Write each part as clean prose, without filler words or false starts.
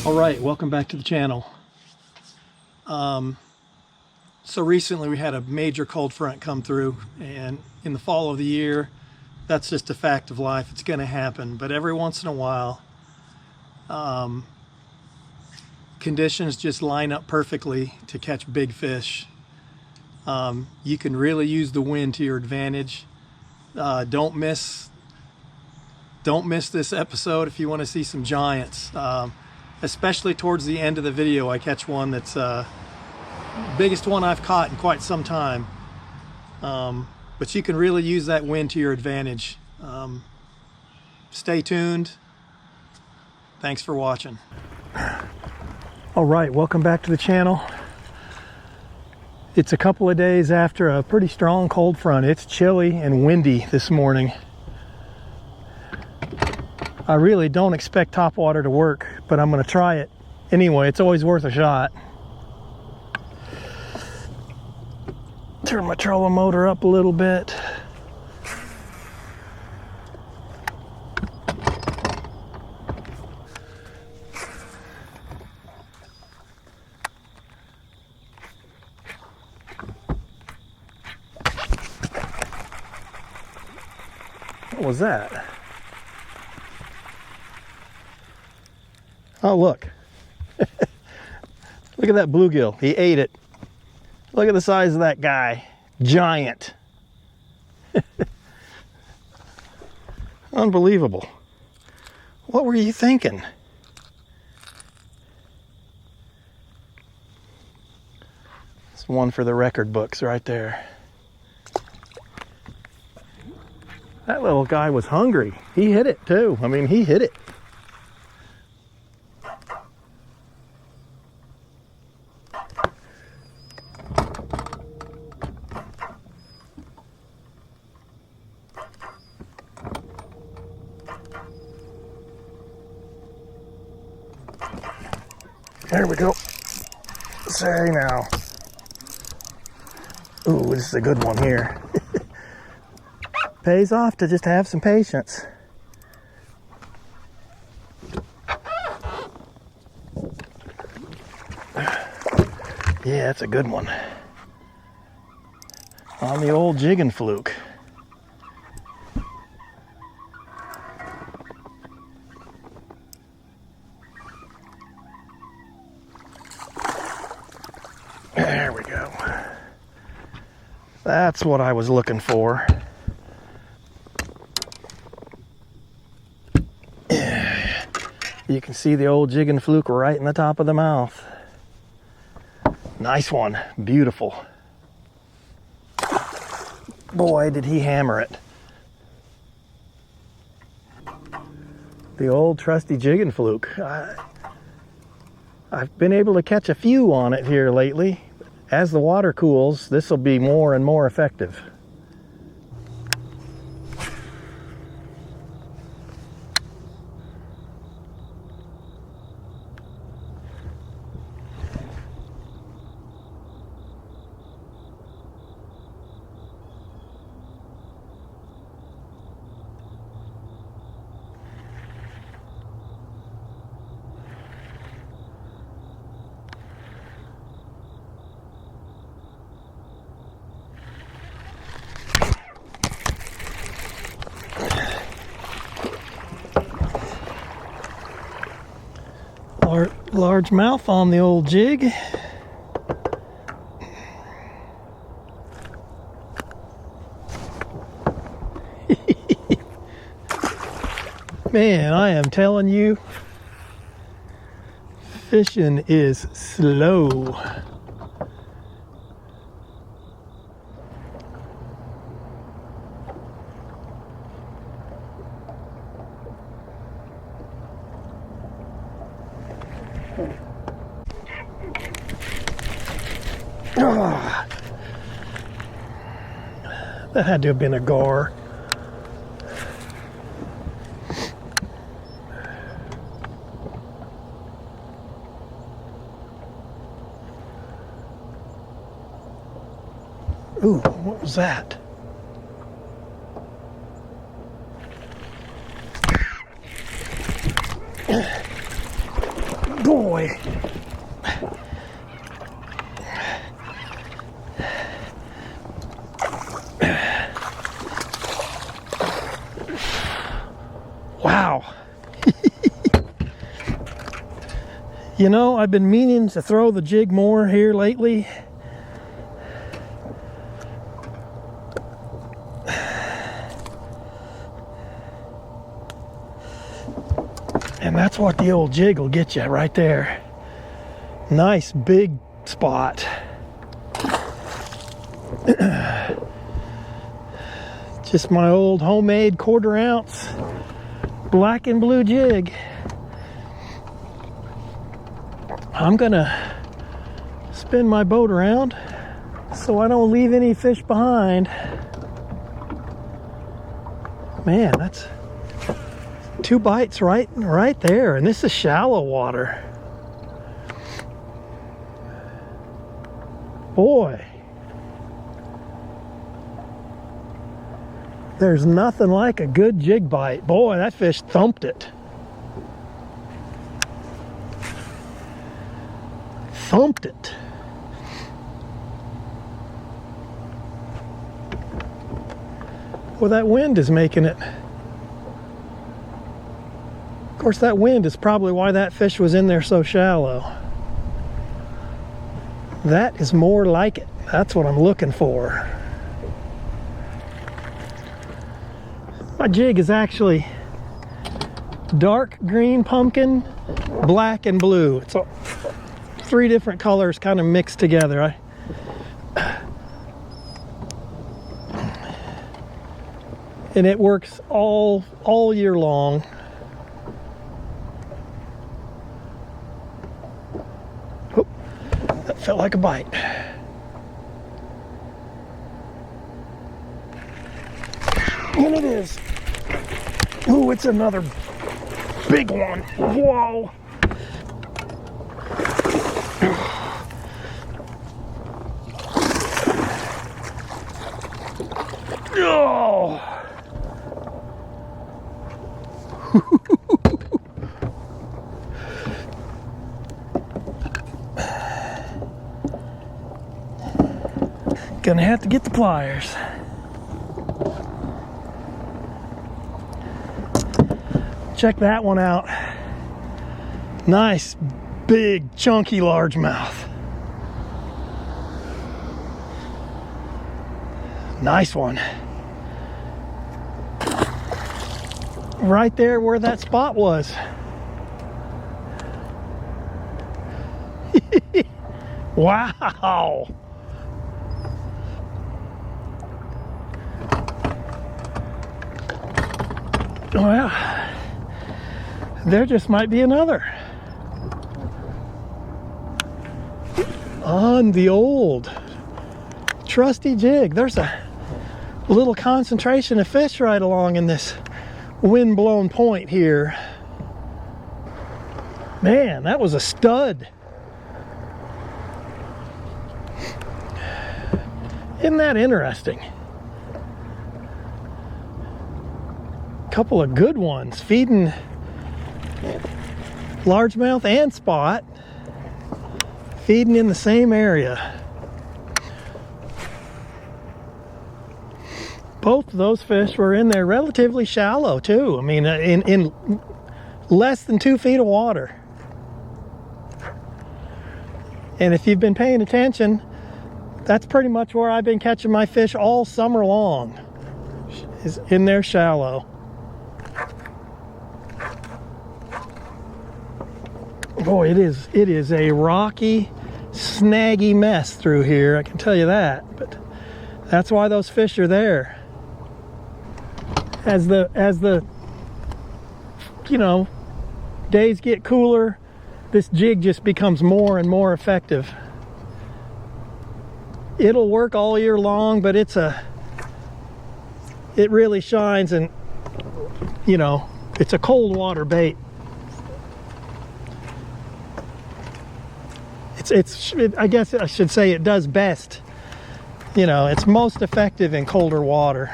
Alright, welcome back to the channel. So recently we had a major cold front come through, and in the fall of the year, that's just a fact of life. It's going to happen, but every once in a while conditions just line up perfectly to catch big fish. You can really use the wind to your advantage. Don't miss this episode if you want to see some giants. Especially towards the end of the video, I catch one that's biggest one I've caught in quite some time. But you can really use that wind to your advantage. Stay tuned. Thanks for watching. All right, welcome back to the channel. It's a couple of days after a pretty strong cold front. It's chilly and windy this morning. I really don't expect Topwater to work, but I'm going to try it anyway. It's always worth a shot. Turn my trolling motor up a little bit. What was that? Oh, look. Look at that bluegill. He ate it. Look at the size of that guy. Giant. Unbelievable. What were you thinking? It's one for the record books right there. That little guy was hungry. He hit it too. I mean, he hit it. There we go. Say now. Ooh, this is a good one here. Pays off to just have some patience. Yeah, that's a good one. On the old jig and fluke. There we go. That's what I was looking for. You can see the old jig and fluke right in the top of the mouth. Nice one. Beautiful. Boy, did he hammer it. The old trusty jig and fluke. I've been able to catch a few on it here lately. As the water cools, this will be more and more effective. Large mouth on the old jig. Man, I am telling you, fishing is slow. Ah, that had to have been a gar. Ooh, what was that? Boy. Wow. You know, I've been meaning to throw the jig more here lately. And that's what the old jig will get you right there. Nice big spot. Just my old homemade 1/4 ounce black and blue jig. I'm gonna spin my boat around so I don't leave any fish behind. Man, that's 2 bites right there, and this is shallow water. Boy, there's nothing like a good jig bite. Boy, that fish thumped it. Thumped it. Well, that wind is making it. Of course, that wind is probably why that fish was in there so shallow. That is more like it. That's what I'm looking for. My jig is actually dark green pumpkin, black and blue. It's all 3 different colors kind of mixed together. And it works all year long. Oh, that felt like a bite. And it is. Ooh, it's another big one. Whoa. Oh. Gonna have to get the pliers. Check that one out. Nice, big, chunky largemouth. Nice one. Right there where that spot was. Wow. Well, there just might be another. On the old trusty jig. There's a little concentration of fish right along in this wind-blown point here. Man, that was a stud. Isn't that interesting? Couple of good ones, feeding largemouth and spot, feeding in the same area. Both of those fish were in there relatively shallow too. I mean, in less than 2 feet of water. And if you've been paying attention, that's pretty much where I've been catching my fish all summer long, is in there shallow. Boy, it is a rocky, snaggy mess through here, I can tell you that. But that's why those fish are there. As the you know, days get cooler, this jig just becomes more and more effective. It'll work all year long, but it really shines, and you know, it's a cold water bait. I guess I should say it does best. You know, it's most effective in colder water.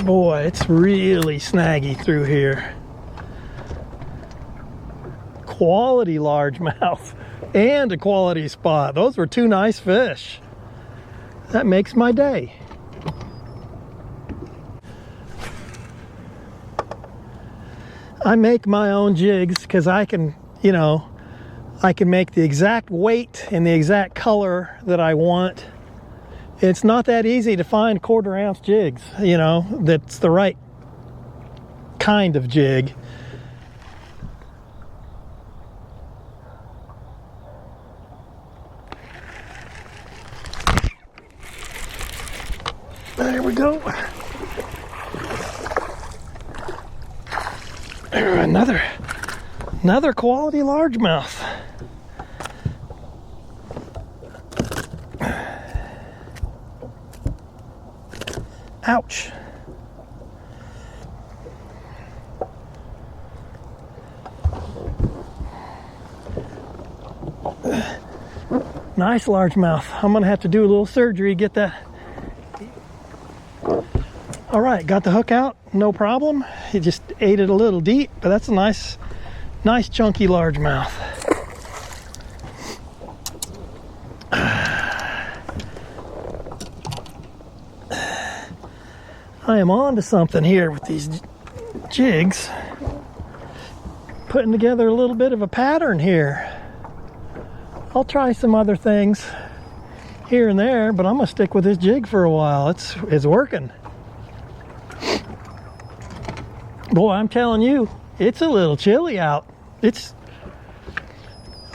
Boy, it's really snaggy through here. Quality largemouth and a quality spot. Those were two nice fish. That makes my day. I make my own jigs because I can, you know, I can make the exact weight and the exact color that I want. It's not that easy to find 1/4 ounce jigs, you know, that's the right kind of jig. There we go. Another quality largemouth. Ouch. Nice largemouth. I'm gonna have to do a little surgery to get that. All right, got the hook out, no problem. He just ate it a little deep, but that's a nice chunky largemouth. I am on to something here with these jigs. Putting together a little bit of a pattern here. I'll try some other things here and there, but I'm gonna stick with this jig for a while. It's working. Boy, I'm telling you, it's a little chilly out. It's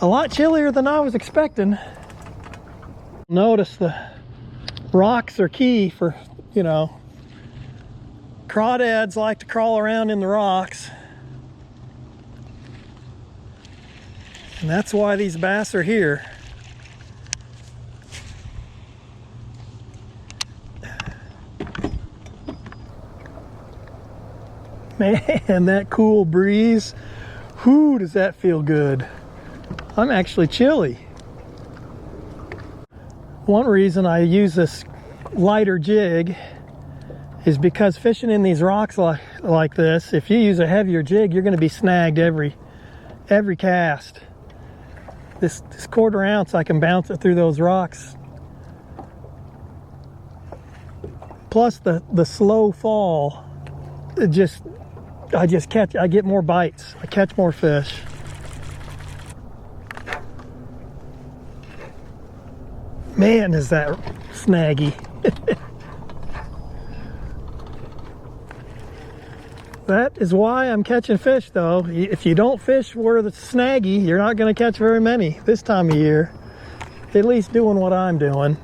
a lot chillier than I was expecting. Notice the rocks are key for, you know, crawdads like to crawl around in the rocks. And that's why these bass are here. Man, that cool breeze. Whoo, does that feel good. I'm actually chilly. One reason I use this lighter jig is because fishing in these rocks like this, if you use a heavier jig, you're going to be snagged every cast. This 1/4 ounce, I can bounce it through those rocks. Plus the slow fall, I get more bites. I catch more fish. Man, is that snaggy. That is why I'm catching fish, though. If you don't fish where it's snaggy, you're not going to catch very many this time of year. At least doing what I'm doing.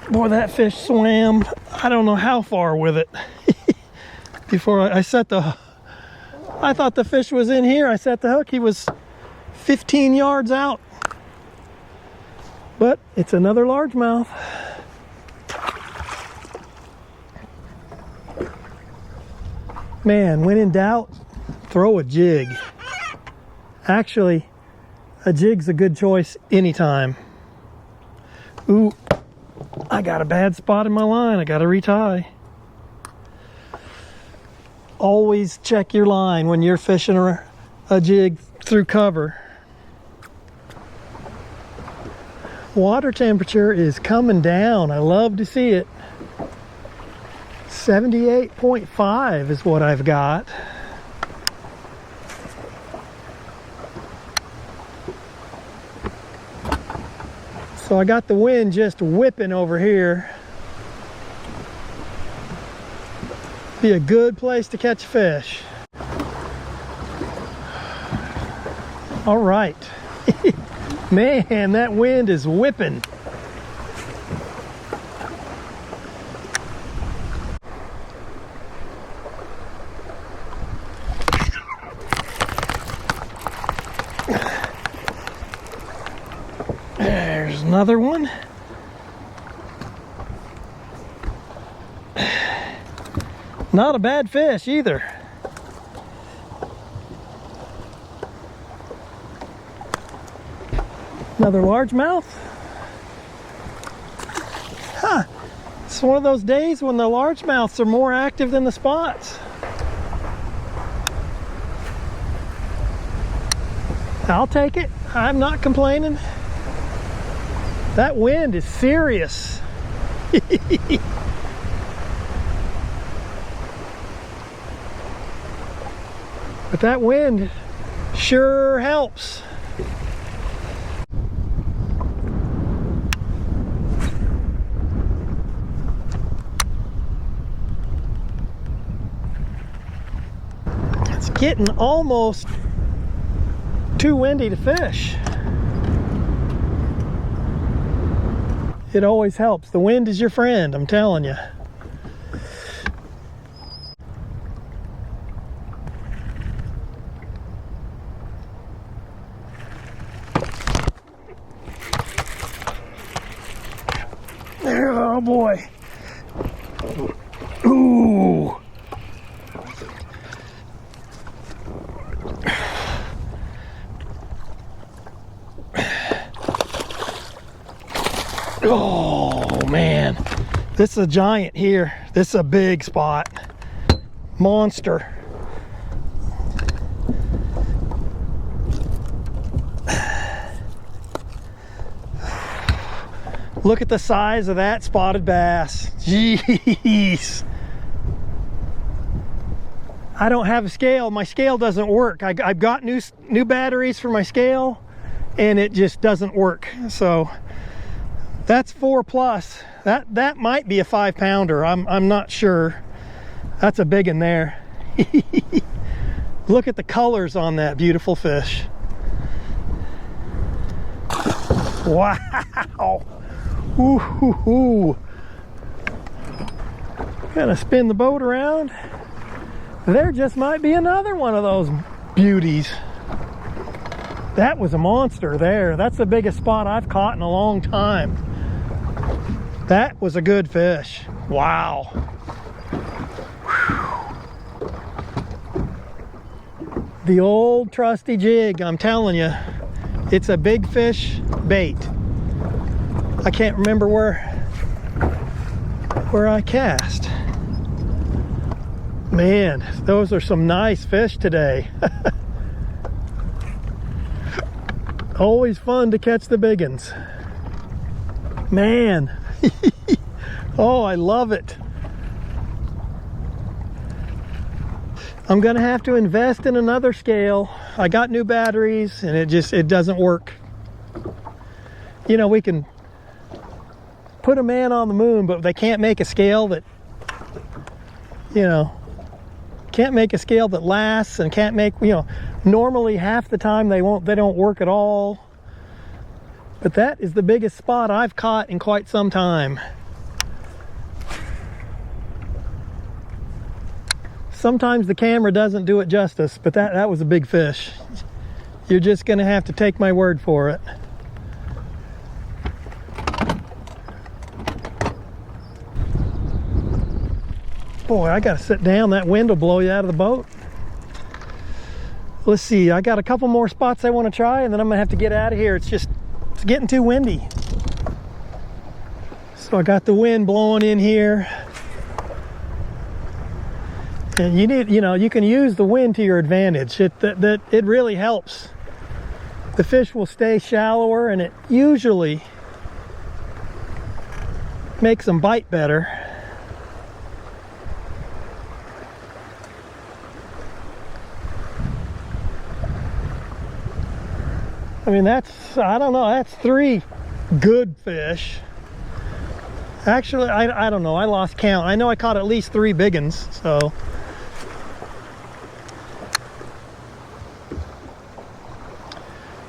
Boy, that fish swam, I don't know how far with it. Before I thought the fish was in here. I set the hook, he was 15 yards out. But it's another largemouth. Man, when in doubt, throw a jig. Actually, a jig's a good choice anytime. Ooh, I got a bad spot in my line. I got to retie. Always check your line when you're fishing a jig through cover. Water temperature is coming down. I love to see it. 78.5 is what I've got. So I got the wind just whipping over here. Be a good place to catch fish. All right. Man, that wind is whipping. Another one. Not a bad fish either. Another largemouth. Huh. It's one of those days when the largemouths are more active than the spots. I'll take it. I'm not complaining. That wind is serious. But that wind sure helps. It's getting almost too windy to fish. It always helps. The wind is your friend, I'm telling you. There, oh boy. Ooh. Oh man, this is a giant here. This is a big spot. Monster. Look at the size of that spotted bass. Jeez. I don't have a scale. My scale doesn't work. I've got new batteries for my scale and it just doesn't work. So that's 4+. That might be a 5-pounder. I'm not sure. That's a big one there. Look at the colors on that beautiful fish. Wow. Ooh, hoo, hoo. Gonna spin the boat around. There just might be another one of those beauties. That was a monster there. That's the biggest spot I've caught in a long time. That was a good fish. Wow. Whew. The old trusty jig, I'm telling you. It's a big fish bait. I can't remember where I cast. Man, those are some nice fish today. Always fun to catch the big ones. Man. Oh, I love it. I'm gonna have to invest in another scale. I got new batteries and it doesn't work. You know, we can put a man on the moon, but they can't make a scale that, you know, can't make a scale that lasts, and can't make, you know, normally half the time they don't work at all. But that is the biggest spot I've caught in quite some time. Sometimes the camera doesn't do it justice, but that was a big fish. You're just gonna have to take my word for it. Boy, I gotta sit down. That wind will blow you out of the boat. Let's see, I got a couple more spots I want to try, and then I'm gonna have to get out of here. It's getting too windy. So I got the wind blowing in here. And you can use the wind to your advantage. It really helps. The fish will stay shallower, and it usually makes them bite better. I mean, I don't know, that's 3 good fish. Actually, I don't know, I lost count. I know I caught at least 3 big ones, so.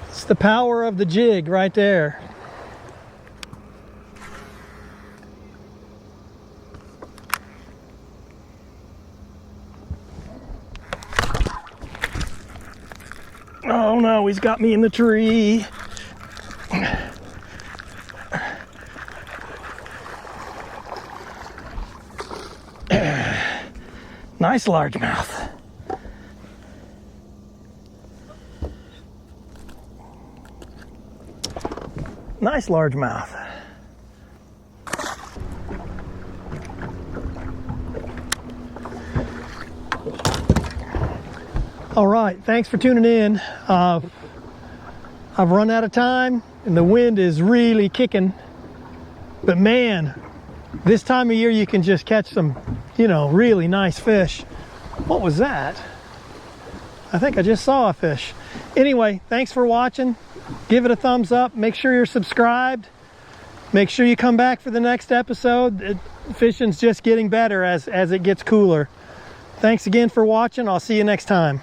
It's the power of the jig right there. Oh no, he's got me in the tree. Nice largemouth. Nice largemouth. All right, thanks for tuning in. I've run out of time and the wind is really kicking. But man, this time of year you can just catch some, you know, really nice fish. What was that? I think I just saw a fish. Anyway, thanks for watching. Give it a thumbs up. Make sure you're subscribed. Make sure you come back for the next episode. Fishing's just getting better as it gets cooler. Thanks again for watching. I'll see you next time.